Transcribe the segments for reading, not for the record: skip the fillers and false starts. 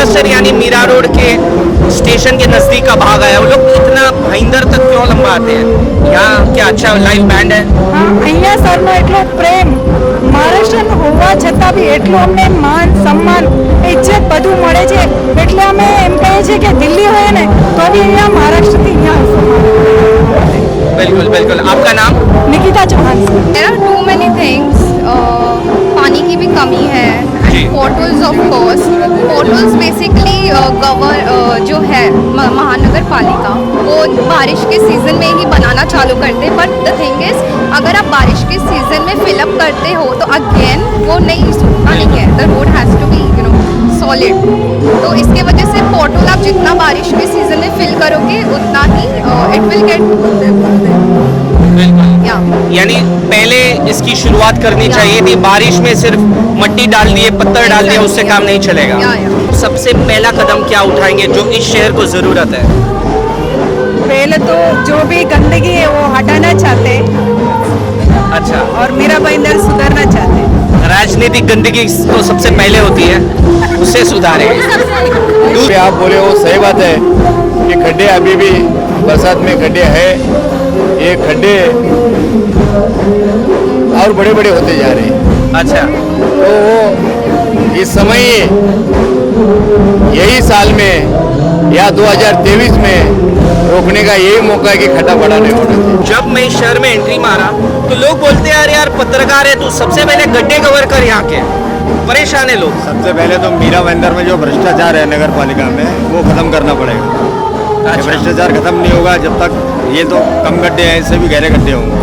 अमृतसर यानी मीरा रोड के स्टेशन के नजदीक का भाग आया, वो लोग इतना भाईंदर तक क्यों लंबा आते हैं? यहाँ क्या अच्छा लाइव बैंड है? હા, અહીંયા સરનો એટલો પ્રેમ મહારાષ્ટ્રનો હોવા છતાં બી એટલું અમને માન સન્માન ઇજ્જત બધું મળે છે, એટલે અમે એમ કહીએ છીએ કે દિલ્હી હોય ને તો બી અહીંયા મહારાષ્ટ્રથી અહીંયા बिल्कुल बिल्कुल। आपका नाम? Nikita Chauhan. There are too many things. पानी की भी कमी है। जी। Portals of course, portals basically जो है महानगर पालिका वो बारिश के सीज़न में ही बनाना चालू करते, बट द थिंग इज अगर आप बारिश के सीज़न में फिलअप करते हो तो अगेन वो नहीं सूखना नहीं है, the road has to be solid. तो इसके वजह से पोर्टल आप जितना बारिश के सीज़न में फिल करोगे उतना ही इट विल गेट या यानी पहले इसकी शुरुआत करनी चाहिए थी, बारिश में सिर्फ मट्टी डाल दिए, पत्थर डाल दिए, उससे काम नहीं चलेगा। या। सबसे पहला कदम क्या उठाएंगे जो इस शहर को जरूरत है? पहले तो जो भी गंदगी है वो हटाना चाहते अच्छा, और मीरा भाईंदर सुधारना चाहते। राजनीतिक गंदगी तो सबसे पहले होती है, उससे सुधारे। आप बोले वो सही बात है कि खड्डे अभी भी बरसात में खड्डे है, ये खड्डे और बड़े बड़े होते जा रहे हैं। अच्छा, तो वो इस समय यही साल में या 2023 में रोकने का यही मौका है कि खड्डा बड़ा नहीं होना चाहिए। जब मैं इस शहर में एंट्री मारा तो लोग बोलते हैं यार पत्रकार है तू, सबसे पहले गड्ढे कवर कर, यहाँ के परेशान है लोग। सबसे पहले तो मीरा भाईंदर में जो भ्रष्टाचार है नगर पालिका में वो खत्म करना पड़ेगा। ये भ्रष्टाचार खत्म नहीं होगा जब तक ये तो कम गड्ढे हैं, इससे भी गहरे गड्ढे होंगे।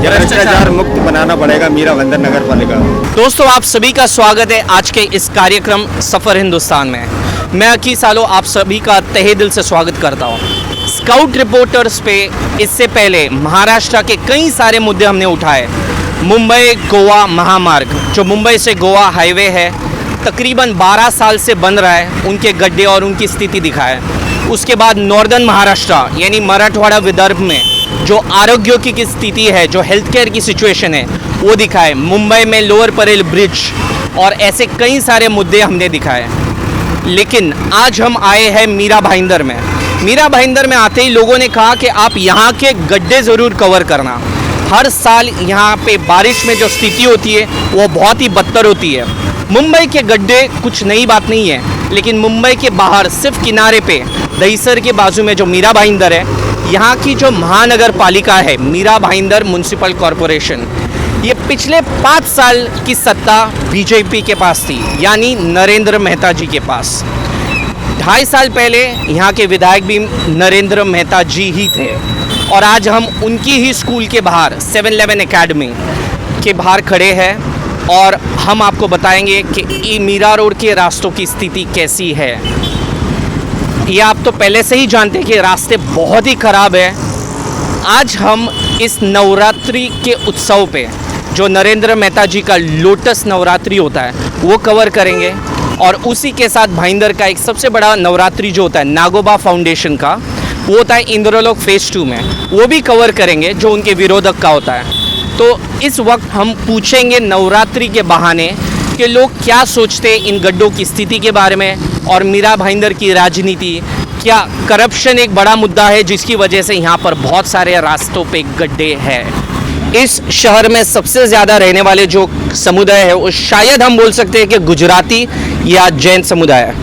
ये भ्रष्टाचार मुक्त बनाना पड़ेगा मीरा भाईंदर नगर पालिका। दोस्तों, आप सभी का स्वागत है आज के इस कार्यक्रम सफ़र हिंदुस्तान में। मैं अकी सालो आप सभी का तहे दिल से स्वागत करता हूँ। स्काउट रिपोर्टर्स पे इससे पहले महाराष्ट्र के कई सारे मुद्दे हमने उठाए। मुंबई गोवा महामार्ग, जो मुंबई से गोवा हाईवे है, तकरीबन 12 साल से बन रहा है, उनके गड्ढे और उनकी स्थिति दिखाए। उसके बाद नॉर्दर्न महाराष्ट्र यानी मराठवाड़ा विदर्भ में जो आरोग्य की स्थिति है, जो हेल्थ केयर की सिचुएशन है, वो दिखाए। मुंबई में लोअर परेल ब्रिज और ऐसे कई सारे मुद्दे हमने दिखाए। लेकिन आज हम आए हैं मीरा भाईंदर में। मीरा भाईंदर में आते ही लोगों ने कहा कि आप यहाँ के गड्ढे ज़रूर कवर करना। हर साल यहाँ पे बारिश में जो स्थिति होती है वो बहुत ही बदतर होती है। मुंबई के गड्ढे कुछ नई बात नहीं है, लेकिन मुंबई के बाहर सिर्फ किनारे पे दहीसर के बाजू में जो मीरा भाईंदर है, यहाँ की जो महानगर पालिका है मीरा भाईंदर म्युनिसिपल कॉरपोरेशन, ये पिछले 5 साल की सत्ता बीजेपी के पास थी, यानी नरेंद्र मेहता जी के पास। 2.5 साल पहले यहाँ के विधायक भी नरेंद्र मेहता जी ही थे, और आज हम उनकी ही स्कूल के बाहर 7-11 एकेडमी के बाहर खड़े हैं और हम आपको बताएंगे कि मीरा रोड के रास्तों की स्थिति कैसी है। ये आप तो पहले से ही जानते हैं कि रास्ते बहुत ही ख़राब है। आज हम इस नवरात्रि के उत्सव पे, जो नरेंद्र मेहता जी का लोटस नवरात्रि होता है, वो कवर करेंगे। और उसी के साथ भाईंदर का एक सबसे बड़ा नवरात्रि जो होता है नागोबा फाउंडेशन का, वो होता है इंद्रलोक फेज़ 2 में, वो भी कवर करेंगे जो उनके विरोधक का होता है। तो इस वक्त हम पूछेंगे नवरात्रि के बहाने कि लोग क्या सोचते हैं इन गड्ढों की स्थिति के बारे में, और मीरा भाईंदर की राजनीति, क्या करप्शन एक बड़ा मुद्दा है जिसकी वजह से यहाँ पर बहुत सारे रास्तों पे गड्ढे हैं। इस शहर में सबसे ज़्यादा रहने वाले जो समुदाय है वो शायद हम बोल सकते हैं कि गुजराती या जैन समुदाय है।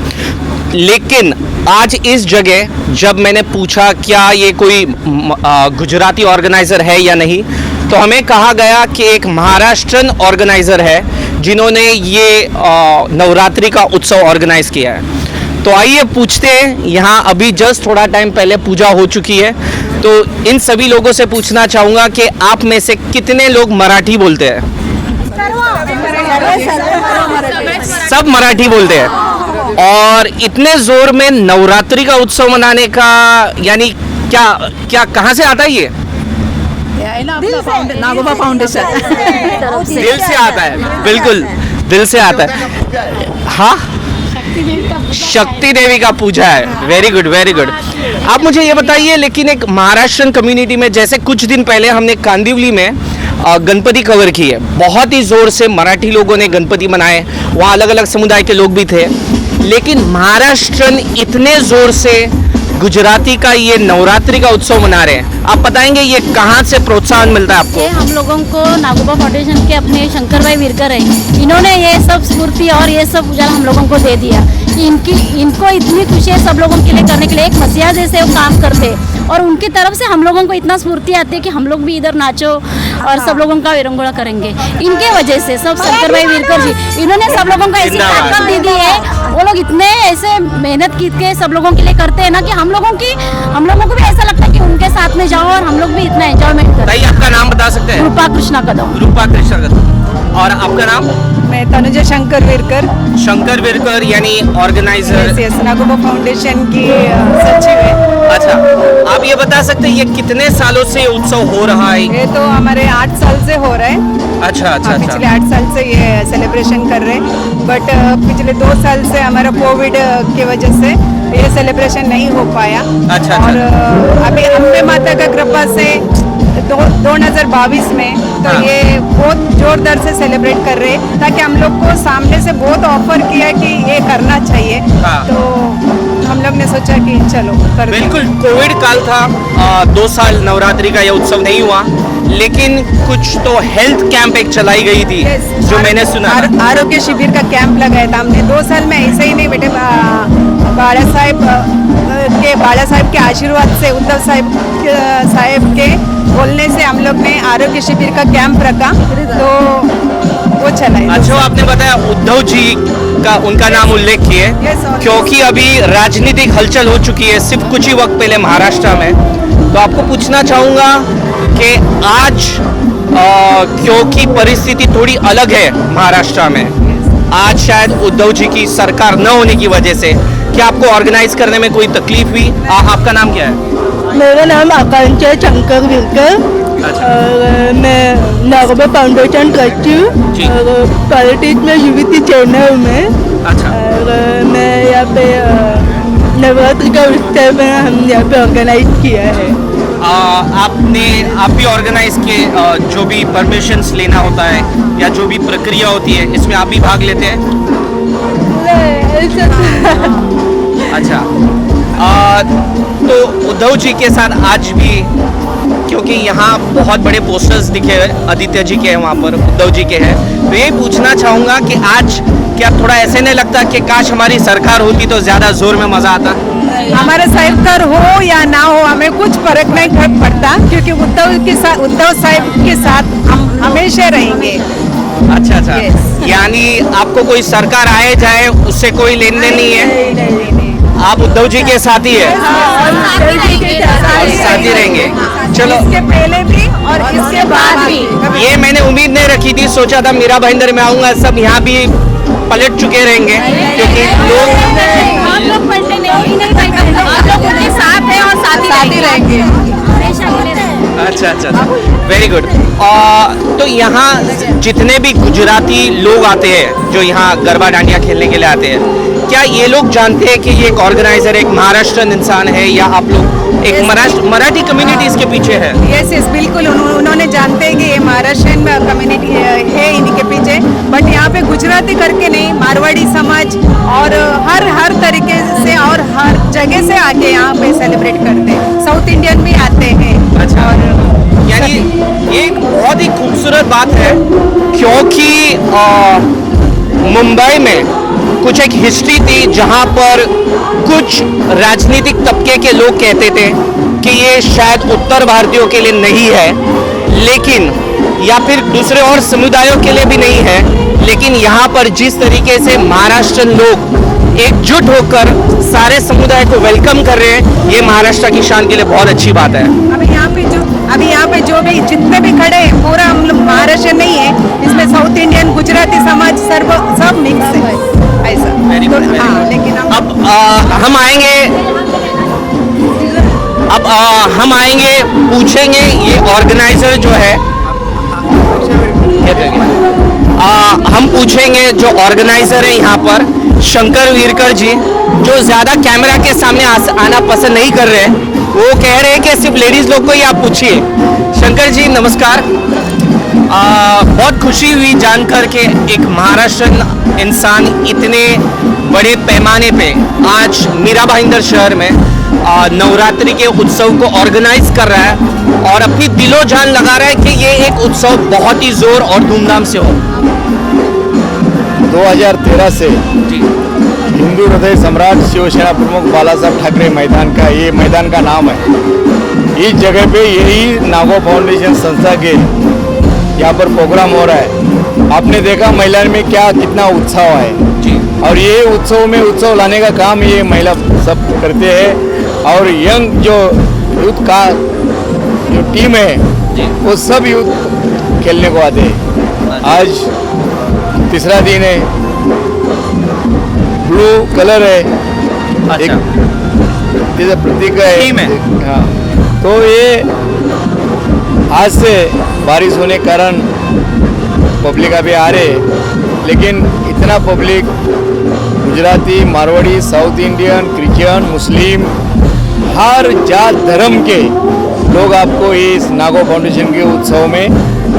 लेकिन आज इस जगह जब मैंने पूछा क्या ये कोई गुजराती ऑर्गेनाइज़र है या नहीं, तो हमें कहा गया कि एक महाराष्ट्रन ऑर्गेनाइज़र है जिन्होंने ये नवरात्रि का उत्सव ऑर्गेनाइज़ किया है। तो आइए पूछते हैं, यहाँ अभी जस्ट थोड़ा टाइम पहले पूजा हो चुकी है, तो इन सभी लोगों से पूछना चाहूँगा कि आप में से कितने लोग मराठी बोलते हैं? सब मराठी बोलते हैं। और इतने ज़ोर में नवरात्रि का उत्सव मनाने का यानी क्या क्या कहाँ से आता है ये? नागोबा फाउंडेशन दिल से आता है, बिल्कुल दिल से आता है। हाँ, शक्ति देवी का पूजा है। Very good very good. आप मुझे ये बताइए, लेकिन एक महाराष्ट्रन कम्युनिटी में जैसे कुछ दिन पहले हमने कांदिवली में गणपति कवर की है, बहुत ही ज़ोर से मराठी लोगों ने गणपति मनाए, वहाँ अलग अलग समुदाय के लोग भी थे, लेकिन महाराष्ट्रन इतने जोर से गुजराती का ये नवरात्रि का उत्सव मना रहे हैं। आप बताएंगे ये कहाँ से प्रोत्साहन मिलता है आपको? ये हम लोगों को नागोबा फाउंडेशन के अपने शंकर भाई विरकर है, इन्होंने ये सब स्फूर्ति और ये सब उजाला हम लोगों को दे दिया कि इनको इतनी खुशी है सब लोगों के लिए करने के लिए, एक मसीहा जैसे वो काम करते हैं और उनकी तरफ से हम लोगों को इतना स्फूर्ति आती है कि हम लोग भी इधर नाचो और सब लोगों का विरंगुड़ा करेंगे। इनके वजह से सब शंकर भाई विरकर जी इन्होंने सब लोगों को ऐसी ताकत दे दी है, वो लोग इतने ऐसे मेहनत के सब लोगों के लिए करते हैं ना कि हम लोगों को भी ऐसा लगता है कि उनके साथ में जाओ और हम लोग भी इतना एंजॉयमेंट करें। भाई आपका नाम बता सकते हैं? रूपा कृष्णा कदम। रूपा कृष्णा कदम। और आपका नाम? मैं तनुजा शंकर विरकर, शंकर विरकर यानी ऑर्गेनाइजर। नागोबा फाउंडेशन की सचिव है। अच्छा, आप ये बता सकते हैं ये कितने सालों से ये उत्सव हो रहा है? ये तो हमारे 8 साल से हो रहा है। अच्छा अच्छा पिछले अच्छा 8 साल से ये सेलिब्रेशन कर रहे हैं, बट पिछले 2 साल से हमारा कोविड की वजह से ये सेलिब्रेशन नहीं हो पाया। अच्छा, और अभी अम्बे माता का कृपा से 2022 में तो हाँ। ये बहुत जोरदार से सेलिब्रेट कर रहे हैं, ताकि हम लोग को सामने से बहुत ऑफर किया कि ये करना चाहिए। हाँ। तो हम लोग ने सोचा कि चलो कर दें। बिल्कुल, कोविड काल था, 2 साल नवरात्रि का यह उत्सव नहीं हुआ, लेकिन कुछ तो हेल्थ कैंप एक चलाई गई थी जो मैंने सुना। आरोग्य शिविर का कैंप लगाया था हमने 2 साल में। ऐसे ही नहीं बेटे, बाला साहब के आशीर्वाद से, उद्धव साहब के बोलने से हम लोग ने आरोग्य शिविर का कैंप रखा, तो वो चला है। अच्छा, आपने बताया उद्धव जी का उनका नाम उल्लेख किए, Yes, और- क्योंकि अभी राजनीतिक हलचल हो चुकी है सिर्फ कुछ ही वक्त पहले महाराष्ट्र में। तो आपको पूछना चाहूँगा कि आज क्योंकि परिस्थिति थोड़ी अलग है महाराष्ट्र में, आज शायद उद्धव जी की सरकार न होने की वजह से क्या आपको ऑर्गेनाइज करने में कोई तकलीफ हुई? आपका नाम क्या है? मेरा नाम आकांक्षा शंकर विरकर अच्छा। और मैं नागोबा फाउंडेशन करती जी। हूँ और पॉलिटिक्स में युवती चैनल में। अच्छा और मैं यहाँ पे नवरात्रि का उत्सव में हम यहाँ पे ऑर्गेनाइज किया है। आप भी ऑर्गेनाइज किए, जो भी परमिशंस लेना होता है या जो भी प्रक्रिया होती है इसमें आप भी भाग लेते हैं? अच्छा, तो उद्धव जी के साथ आज भी, क्योंकि यहाँ बहुत बड़े पोस्टर्स दिखे आदित्य जी के हैं, वहाँ पर उद्धव जी के हैं, तो यही पूछना चाहूँगा कि आज क्या थोड़ा ऐसे नहीं लगता कि काश हमारी सरकार होती तो ज़्यादा जोर में मज़ा आता? हमारा सरकार हो या ना हो हमें कुछ फर्क नहीं पड़ता, क्योंकि उद्धव साहब के साथ हम हमेशा रहेंगे। अच्छा अच्छा, Yes. यानी आपको कोई सरकार आए जाए उससे कोई लेन देन नहीं है, आप उद्धव जी के साथ ही है और साथ ही रहेंगे। चलो, इसके पहले भी और इसके बाद भी। ये मैंने उम्मीद नहीं रखी थी, सोचा था मीरा भाईंदर में आऊँगा, सब यहाँ भी पलट चुके रहेंगे क्योंकि लोग आप लोग पलटे नहीं पलटे, आप लोग उनके साथ हैं और साथ ही रहेंगे हमेशा मिले रहेंगे। अच्छा अच्छा, वेरी गुड। तो यहाँ जितने भी गुजराती लोग आते हैं जो यहाँ गरबा डांडिया खेलने के लिए आते हैं, क्या ये लोग जानते हैं कि ये एक ऑर्गेनाइजर एक महाराष्ट्रन इंसान है, या आप लोग एक मराठी कम्युनिटी इसके पीछे है? यस यस, बिल्कुल उन्होंने जानते हैं कि ये महाराष्ट्रियन कम्युनिटी है इनके पीछे, बट यहाँ पे गुजराती करके नहीं, मारवाड़ी समाज और हर तरीके से और हर जगह से आके यहाँ पे सेलिब्रेट करते हैं। साउथ इंडियन भी आते हैं। अच्छा, और यानी ये एक बहुत ही खूबसूरत बात है, क्योंकि मुंबई में कुछ एक हिस्ट्री थी जहां पर कुछ राजनीतिक तबके के लोग कहते थे कि ये शायद उत्तर भारतीयों के लिए नहीं है, लेकिन या फिर दूसरे और समुदायों के लिए भी नहीं है, लेकिन यहाँ पर जिस तरीके से महाराष्ट्रन लोग एकजुट होकर सारे समुदाय को वेलकम कर रहे हैं, ये महाराष्ट्र की शान के लिए बहुत अच्छी बात है। अभी यहाँ पे जो भी जितने भी खड़े हैं, पूरा हम लोग महाराष्ट्र नहीं है, इसमें साउथ इंडियन गुजराती समाज सब मिक्स है ऐसा। Very good, very हाँ, good. लेकिन अब हम आएंगे पूछेंगे ये ऑर्गेनाइजर जो है, हम पूछेंगे जो ऑर्गेनाइजर है यहाँ पर शंकर विरकर जी, जो ज्यादा कैमरा के सामने आना पसंद नहीं कर रहे हैं, वो कह रहे हैं कि सिर्फ लेडीज लोग को ही आप पूछिए। शंकर जी नमस्कार, बहुत खुशी हुई जानकर के एक महाराष्ट्रन इंसान इतने बड़े पैमाने पे आज मीरा भाईंदर शहर में नवरात्रि के उत्सव को ऑर्गेनाइज कर रहा है और अपनी दिलो जान लगा रहा है कि ये एक उत्सव बहुत ही जोर और धूमधाम से हो। 2013 से जी हिंदू हृदय सम्राट शिवसेना प्रमुख बाला साहब ठाकरे मैदान का ये मैदान का नाम है। इस जगह पे यही नागो फाउंडेशन संस्था के यहाँ पर प्रोग्राम हो रहा है। आपने देखा महिला में क्या कितना उत्साह है जी और ये उत्सव में उत्सव लाने का काम ये महिला सब करते हैं और यंग जो यूथ का जो टीम है जी वो सब यूथ खेलने को आते हैं। आज तीसरा दिन है, ब्लू कलर है, अच्छा जैसे प्रतीक है टीम है। हाँ, तो ये आज से बारिश होने के कारण पब्लिक अभी आ रहे, लेकिन इतना public Gujarati, Marwari, south Indian, Christian, Muslim, हर जात धर्म के लोग आपको इस नागो फाउंडेशन के उत्सव में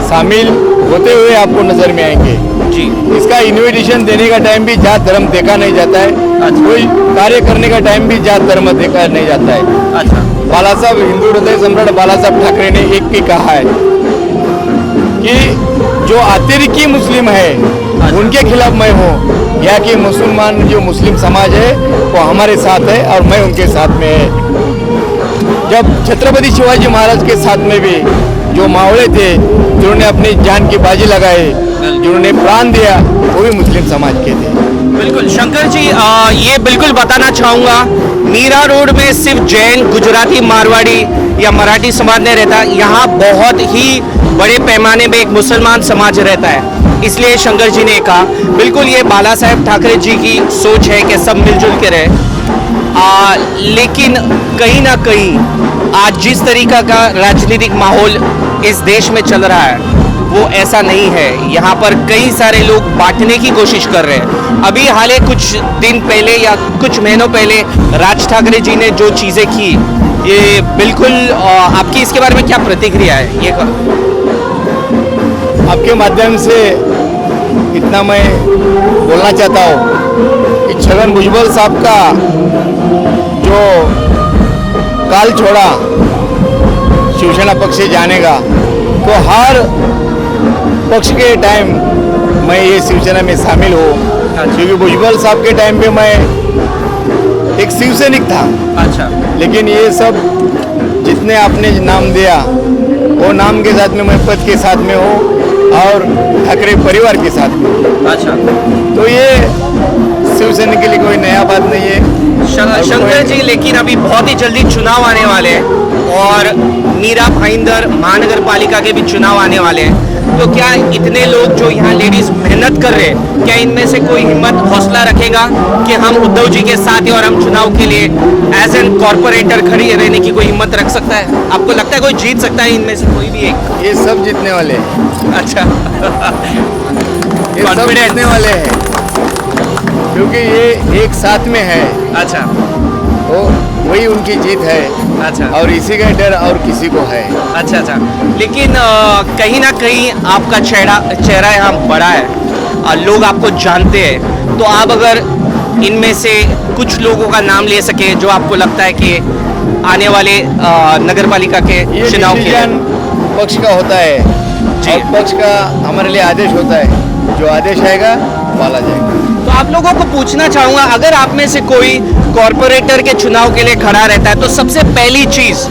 शामिल होते हुए आपको नजर में आएंगे। जी इसका इन्विटेशन देने का टाइम भी जात धर्म देखा नहीं जाता है, अच्छा। कोई कार्य करने का टाइम भी जात धर्म देखा नहीं जाता है। अच्छा बाला साहब हिंदू हृदय सम्राट बाला साहब ठाकरे ने एक भी कहा है कि जो अतिरिकी मुस्लिम है उनके खिलाफ मैं हूँ, या कि मुसलमान जो मुस्लिम समाज है वो हमारे साथ है और मैं उनके साथ में है। जब छत्रपति शिवाजी महाराज के साथ में भी जो मावड़े थे जिन्होंने अपनी जान की बाजी लगाई, जिन्होंने प्राण दिया, वो भी मुस्लिम समाज के थे। बिल्कुल शंकर जी, ये बिल्कुल बताना चाहूँगा, मीरा रोड में सिर्फ जैन, गुजराती, मारवाड़ी या मराठी समाज नहीं रहता, यहाँ बहुत ही बड़े पैमाने में एक मुसलमान समाज रहता है। इसलिए शंकर जी ने कहा बिल्कुल ये बाला साहेब ठाकरे जी की सोच है कि सब मिलजुल के रहे। लेकिन कहीं ना कहीं आज जिस तरीका का राजनीतिक माहौल इस देश में चल रहा है वो ऐसा नहीं है। यहाँ पर कई सारे लोग बांटने की कोशिश कर रहे हैं। अभी हाल कुछ दिन पहले या कुछ महीनों पहले राज ठाकरे जी ने जो चीज़ें की, ये बिल्कुल आपकी इसके बारे में क्या प्रतिक्रिया है? ये आपके माध्यम से इतना मैं बोलना चाहता हूँ कि छगन भुजबल साहब का जो काल छोड़ा शिवसेना पक्ष से जाने का, तो हर पक्ष के टाइम मैं ये शिवसेना में शामिल हूँ, क्योंकि भुजबल साहब के टाइम पे मैं एक शिवसैनिक था। अच्छा लेकिन ये सब जितने आपने नाम दिया वो नाम के साथ में मैं पद के साथ में हूँ और ठाकरे परिवार के साथ में। अच्छा तो ये शिवसेना के लिए कोई नया बात नहीं है। शंकर जी, लेकिन अभी बहुत ही जल्दी चुनाव आने वाले हैं और मीरा भाईंदर महानगर पालिका के भी चुनाव आने वाले हैं, तो क्या इतने लोग जो यहाँ लेडीज मेहनत कर रहे हैं, क्या इनमें से कोई हिम्मत हौसला रखेगा कि हम उद्धव जी के साथ हैं और हम चुनाव के लिए एज एन कॉर्पोरेटर खड़ी रहने की कोई हिम्मत रख सकता है? आपको लगता है कोई जीत सकता है इनमें से कोई भी एक? ये सब जीतने वाले हैं। अच्छा ये सब जीतने वाले हैं क्योंकि ये एक साथ में है। अच्छा तो वही उनकी जीत है। अच्छा और इसी का डर और किसी को है। अच्छा अच्छा, लेकिन कहीं ना कहीं आपका चेहरा यहाँ बड़ा है, लोग आपको जानते हैं, तो आप अगर इनमें से कुछ लोगों का नाम ले सके जो आपको लगता है कि आने वाले नगर पालिका के ये चुनाव के डिसीजन पक्ष का होता है जी। और पक्ष का हमारे लिए आदेश होता है, जो आदेश आएगा पाला जाएगा। तो आप लोगों को पूछना चाहूँगा, अगर आप में से कोई कॉर्पोरेटर के चुनाव के लिए खड़ा रहता है तो सबसे पहली चीज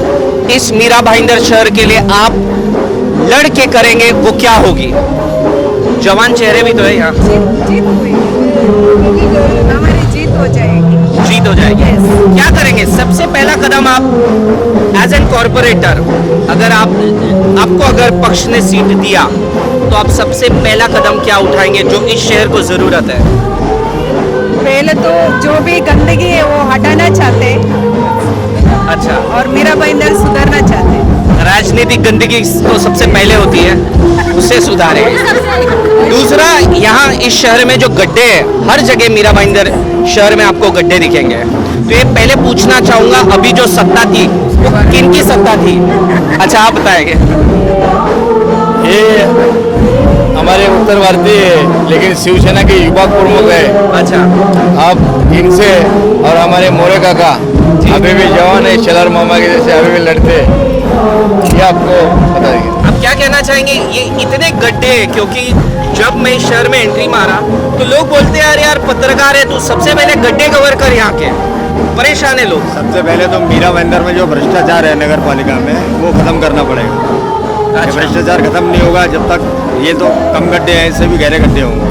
इस मीरा भाईंदर शहर के लिए आप लड़ के करेंगे वो क्या होगी? जवान चेहरे भी तो है यहाँ। जीत हुई, हमारी जीत हो जाएगी। जीत हो जाएगी। क्या करेंगे सबसे पहला कदम आप एज एन कॉर्पोरेटर, अगर आपको अगर पक्ष ने सीट दिया तो आप सबसे पहला कदम क्या उठाएंगे जो इस शहर को जरूरत है? पहले तो जो भी गंदगी है वो हटाना चाहते अच्छा, और मीरा भाईंदर सुधारना चाहते। राजनीतिक गंदगी तो सबसे पहले होती है, उससे सुधारे। दूसरा, यहाँ इस शहर में जो गड्ढे हैं, हर जगह मीरा भाईंदर शहर में आपको गड्ढे दिखेंगे, तो ये पहले पूछना चाहूंगा अभी जो सत्ता थी वो किन की सत्ता थी? अच्छा आप बताएंगे। ये हमारे उत्तर भारतीय है, लेकिन शिवसेना के युवा प्रमुख है। अच्छा, आप इनसे और हमारे मोरे काका अभी भी जवान है, शलर मामा के जैसे अभी भी लड़ते हैं। ये आपको बता देंगे। आप क्या कहना चाहेंगे? ये इतने गड्ढे हैं, क्योंकि जब मैं शहर में एंट्री मारा तो लोग बोलते हैं अरे यार पत्रकार है, तू सबसे पहले गड्ढे कवर कर, यहाँ के परेशान है लोग। सबसे पहले तो मीरा बंदर में जो भ्रष्टाचार है नगर पालिका में, वो खत्म करना पड़ेगा। ये भ्रष्टाचार खत्म नहीं होगा जब तक, ये तो कम गड्ढे हैं, इससे भी गहरे गड्ढे होंगे।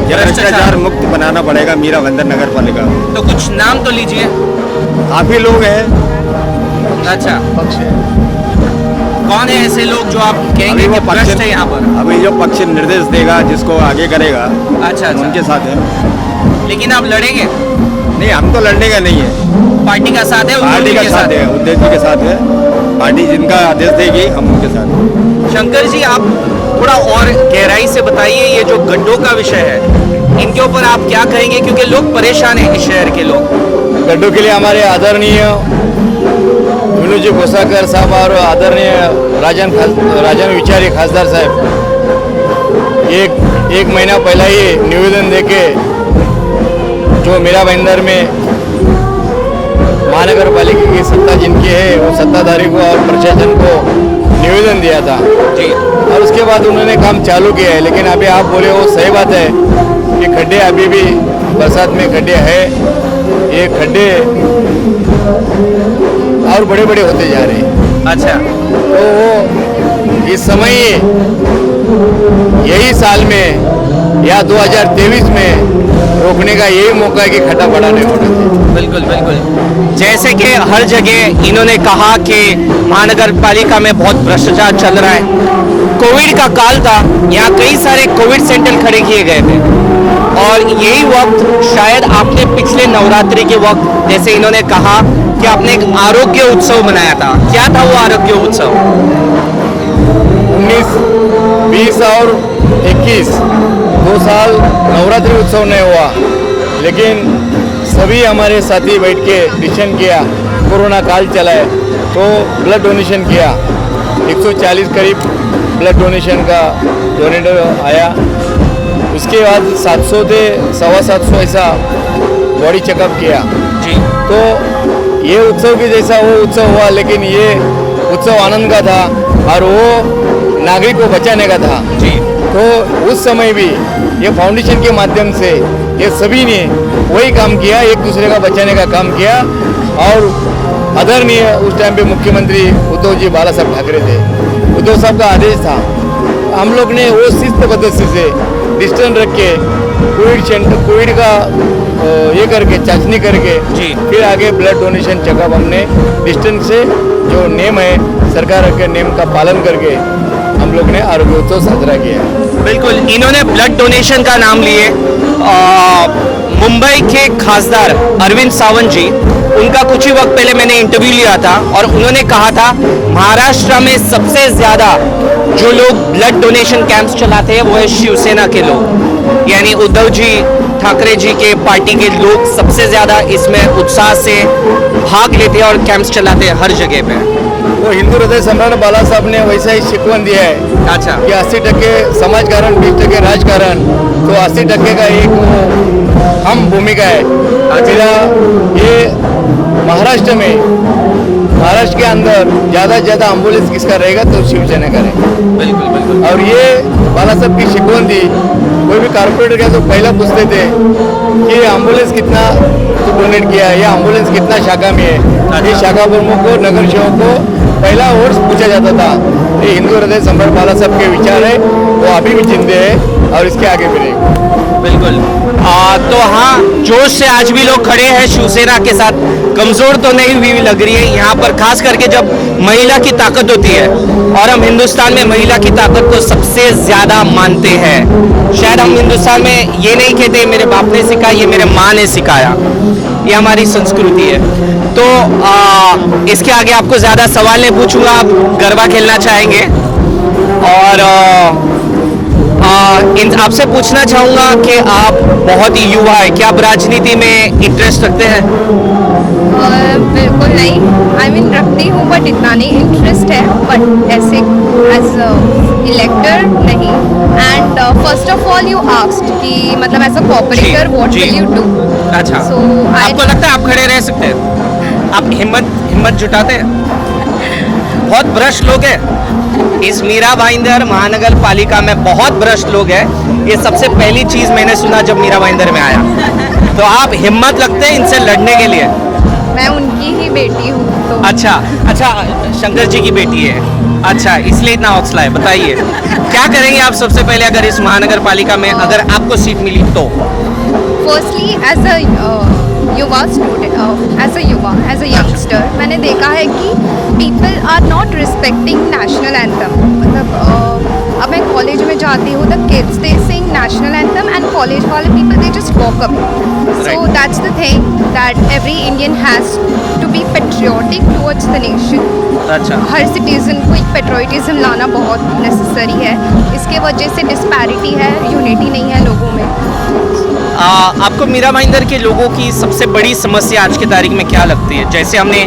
ये भ्रष्टाचार मुक्त बनाना पड़ेगा मीरा बंदर नगर पालिका में। तो कुछ नाम तो लीजिए। काफी लोग हैं। अच्छा, पक्ष है। कौन है ऐसे लोग जो आप कहेंगे अभी कि वो भ्रष्ट है यहाँ पर? अभी जो पक्ष निर्देश देगा जिसको आगे करेगा, अच्छा, हम उनके साथ हैं। लेकिन आप लड़ेंगे? नहीं, हम तो लड़ने का नहीं है, पार्टी का साथ है, पार्टी का उनके साथ है, उद्धव जी के साथ है। पार्टी जिनका आदेश देगी हम उनके साथ हैं। शंकर जी, आप थोड़ा और गहराई से बताइए, ये जो गड्ढों का विषय है, इनके ऊपर आप क्या कहेंगे? क्योंकि लोग परेशान हैं, इस शहर के लोग। गड्ढों के लिए हमारे आदरणीय विनोद जी कोसाकर साहब और आदरणीय राजन विचारी खासदार साहब एक महीना पहले ही निवेदन देके जो मीरा बंदर में महानगर पालिका की सत्ता जिनकी है, वो सत्ताधारी को और प्रशासन को निवेदन दिया था जी, और उसके बाद उन्होंने काम चालू किया है। लेकिन अभी आप बोले वो सही बात है कि खड्डे अभी भी बरसात में खड्डे है। ये खड्डे और बड़े बड़े होते जा रहे हैं। अच्छा, तो वो इस समय यही साल में या 2023 में रोकने का यही मौका है कि खड्डा बड़ा नहीं होना चाहिए। बिल्कुल बिल्कुल। जैसे कि हर जगह इन्होंने कहा कि महानगर पालिका में बहुत भ्रष्टाचार चल रहा है। कोविड का काल था, यहाँ कई सारे कोविड सेंटर खड़े किए गए थे, और यही वक्त शायद आपने पिछले नवरात्रि के वक्त, जैसे इन्होंने कहा कि आपने एक आरोग्य उत्सव मनाया था। क्या था वो आरोग्य उत्सव? 19, 20 और 21 2 साल नवरात्रि उत्सव नहीं हुआ, लेकिन सभी हमारे साथी बैठ के डिसीजन किया, कोरोना काल चला है तो ब्लड डोनेशन किया। 140 करीब ब्लड डोनेशन का डोनेटर आया। उसके बाद 700 से 750 ऐसा बॉडी चेकअप किया जी। तो ये उत्सव के जैसा वो उत्सव हुआ, लेकिन ये उत्सव आनंद का था और वो नागरिक को बचाने का था जी। तो उस समय भी ये फाउंडेशन के माध्यम से ये सभी ने वही काम किया, एक दूसरे का बचाने का काम किया। और आदरणीय उस टाइम पे मुख्यमंत्री उद्धव जी बाला साहब ठाकरे थे। उद्धव साहब का आदेश था, हम लोग ने वो शिस्त पद्धति से डिस्टेंस रख के कोविड का ये करके चाशनी करके जी। फिर आगे ब्लड डोनेशन चेकअप हमने डिस्टेंस से जो नियम है सरकार के नियम का पालन करके हम लोग ने आरोग्य उत्सव साजरा किया। बिल्कुल, इन्होंने ब्लड डोनेशन का नाम लिए। मुंबई के खासदार अरविंद सावंत जी, उनका कुछ ही वक्त पहले मैंने इंटरव्यू लिया था और उन्होंने कहा था महाराष्ट्र में सबसे ज़्यादा जो लोग ब्लड डोनेशन कैंप्स चलाते हैं वो है शिवसेना के लोग, यानी उद्धव जी ठाकरे जी के पार्टी के लोग सबसे ज़्यादा इसमें उत्साह से भाग लेते हैं और कैंप्स चलाते हैं हर जगह पे। वो हिंदू हृदय सम्राट बाला साहब ने वैसा ही शिकवन दिया है अच्छा, कि 80% समाजकारण 20% राजकारण, तो 80% का एक हम भूमिका है। मेरा ये महाराष्ट्र के अंदर ज़्यादा से ज़्यादा एम्बुलेंस किसका रहेगा तो शिवसेना का रहेगा। बिल्कुल बिल्कुल। और ये बाला साहब की शिकवन थी, कोई भी कारपोरेटर का तो पहला पूछते थे कि एम्बुलेंस कितना तो डोनेट किया है या एम्बुलेंस कितना शाखा में है। ये शाखा प्रमुख को नगर सेवक को पहला वर्ष पूछा जाता था। ये हिंदू हृदय सम्राट बाला साहब के विचार है, वो अभी भी जिंदे है और इसके आगे भी रहेगा। बिल्कुल। तो हाँ, जोश से आज भी लोग खड़े हैं शिवसेना के साथ। कमजोर तो नहीं हुई लग रही है यहाँ पर, खास करके जब महिला की ताकत होती है, और हम हिंदुस्तान में महिला की ताकत को सबसे ज्यादा मानते हैं। शायद हम हिंदुस्तान में ये नहीं कहते मेरे बाप ने सिखाया, ये मेरे माँ ने सिखाया, ये हमारी संस्कृति है। तो इसके आगे आपको ज़्यादा सवाल नहीं पूछूंगा, आप गरबा खेलना चाहेंगे। और आपसे पूछना चाहूँगा कि आप बहुत ही युवा है, क्या आप राजनीति में इंटरेस्ट रखते हैं? बिल्कुल नहीं, आई मीन रखती हूँ बट इतना नहीं इंटरेस्ट है, बट ऐसे एज इलेक्टर नहीं। And first of all you asked कि मतलब एज अ कॉपरेटर व्हाट जी। Will you do. अच्छा, So, I- आपको लगता है आप खड़े रह सकते हैं? आप हिम्मत जुटाते हैं? बहुत भ्रष्ट लोग हैं इस मीरा भाईंदर महानगर पालिका में, बहुत भ्रष्ट लोग हैं। ये सबसे पहली चीज मैंने सुना जब मीरा भाईंदर में आया। तो आप हिम्मत लगते हैं इनसे लड़ने के लिए? मैं उनकी ही बेटी हूँ तो अच्छा अच्छा, शंकर जी की बेटी है, अच्छा इसलिए इतना हौसला है। बताइए क्या करेंगे आप सबसे पहले अगर इस महानगर पालिका में अगर आपको सीट मिली तो? फर्स्टली एज अ युवा स्टूडेंट, एज अ यंगस्टर मैंने देखा है कि people are not respecting national anthem. मतलब अब मैं कॉलेज में जाती हूँ, the kids they sing national anthem and college वाले people they just walk away. So that's the thing that every Indian has to be patriotic towards the nation. अच्छा, हर citizen को एक पेट्रोटिज्म लाना बहुत नेसेसरी है। इसके वजह से डिस्पैरिटी है, यूनिटी नहीं है लोगों में। आपको मीरा भाईंदर के लोगों की सबसे बड़ी समस्या आज की तारीख में क्या लगती है? जैसे हमने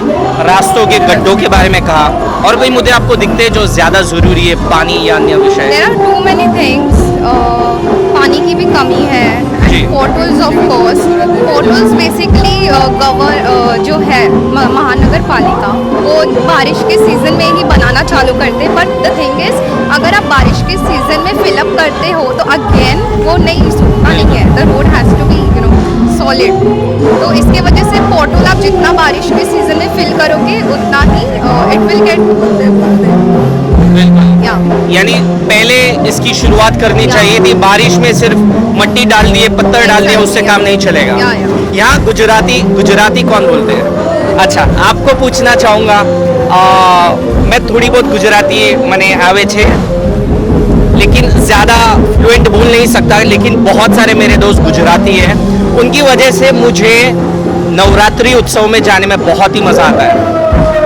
रास्तों के गड्ढों के बारे में कहा, और कोई मुद्दे आपको दिखते हैं जो ज़्यादा ज़रूरी है, पानी या अन्य विषय? There are too many things. पानी की भी कमी है, जी। Portals of course. Portals basically जो है महानगर पालिका वो बारिश के सीज़न में ही बनाना चालू करते, बट द थिंग इज अगर आप बारिश के सीज़न में फिलअप करते हो तो अगेन वो नहीं सूखना नहीं है, the road has to be solid. तो इसके वजह से पोर्टल आप जितना बारिश के सीज़न में फिल करोगे उतना ही इट विल गेट या यानी पहले इसकी शुरुआत करनी या। चाहिए थी। बारिश में सिर्फ मट्टी डाल दिए, पत्थर डाल दिए, उससे काम नहीं चलेगा। या। यहाँ गुजराती कौन बोलते हैं? अच्छा, आपको पूछना चाहूँगा, मैं थोड़ी बहुत गुजराती मैंने आवे छे, लेकिन ज़्यादा फ्लुएंट बोल नहीं सकता, लेकिन बहुत सारे मेरे दोस्त गुजराती हैं। उनकी वजह से मुझे नवरात्रि उत्सव में जाने में बहुत ही मज़ा आता है।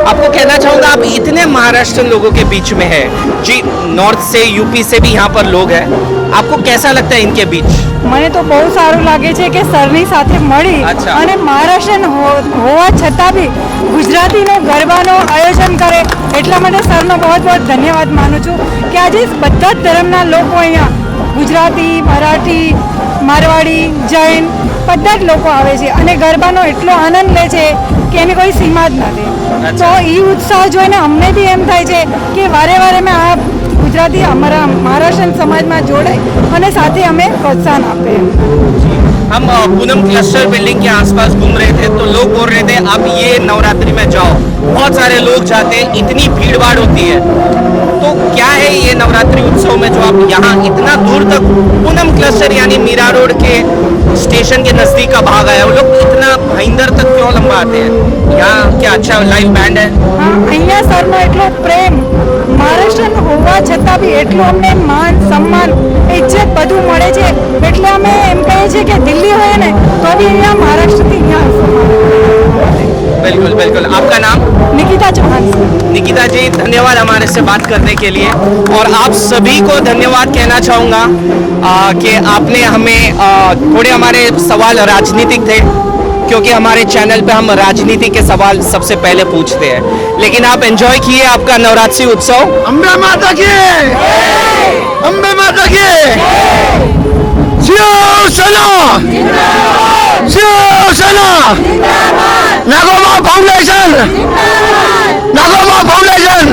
आपको कहना चाहूँगा, आप इतने महाराष्ट्रन लोगों के बीच में है जी, नॉर्थ से यूपी से भी यहाँ पर लोग हैं, आपको कैसा लगता है इनके बीच? મને તો બહુ સારું લાગે છે કે સરની સાથે મળી અચ્છા. અને મહારાષ્ટ્રન હોવા છતાં બી ગુજરાતીનો ગરબાનો આયોજન કરે, એટલા માટે સરનો बहुत बहुत ધન્યવાદ માનું છું કે આજે બધા જ ધર્મના લોકો અહીંયા ગુજરાતી, મરાઠી, મારવાડી, જૈન બધા જ લોકો આવે છે અને ગરબાનો એટલો આનંદ લે છે કે એની કોઈ સીમા જ નથી. તો એ ઉત્સાહ જોઈને અમને બી એમ થાય છે કે વારે વારે મેં આ ગુજરાતી અમારા મહારાષ્ટ્રન સમાજમાં જોડાય અને સાથે અમે પ્રોત્સાહન આપે. हम पूनम क्लस्टर बिल्डिंग के आसपास घूम रहे थे तो लोग बोल रहे थे आप ये नवरात्रि में जाओ, बहुत सारे लोग जाते हैं, इतनी भीड़ भाड़ होती है। तो क्या है ये नवरात्रि उत्सव में जो आप यहाँ इतना दूर तक पूनम क्लस्टर यानी मीरा रोड के स्टेशन के नज़दीक का भाग आया, वो लोग इतना भाईंदर तक क्यों लंबा आते हैं? यहाँ क्या अच्छा लाइव बैंड है? હા, અહીંયા સરનો એટલો પ્રેમ, મહારાષ્ટ્રન હોવા છતાં બી એટલું અમને માન સન્માન ઇજ્જત બધું મળે છે, એટલે અમે એમ કહીએ છીએ કે દિલ્હી હોય ને તો બી અહીંયા મહારાષ્ટ્રથી અહીંયા बिल्कुल बिल्कुल। आपका नाम? નિકિતા ચૌહાણ. निकिता जी, धन्यवाद हमारे से बात करने के लिए, और आप सभी को धन्यवाद कहना चाहूँगा कि आपने हमें थोड़े हमारे सवाल राजनीतिक थे, क्योंकि हमारे चैनल पे हम राजनीति के सवाल सबसे पहले पूछते हैं, लेकिन आप एंजॉय किए आपका नवरात्रि उत्सव। अम्बे माता की, अम्बे माता की, शिवसेना, शिवसेना, नागोबा फाउंडेशन, नागोबा फाउंडेशन।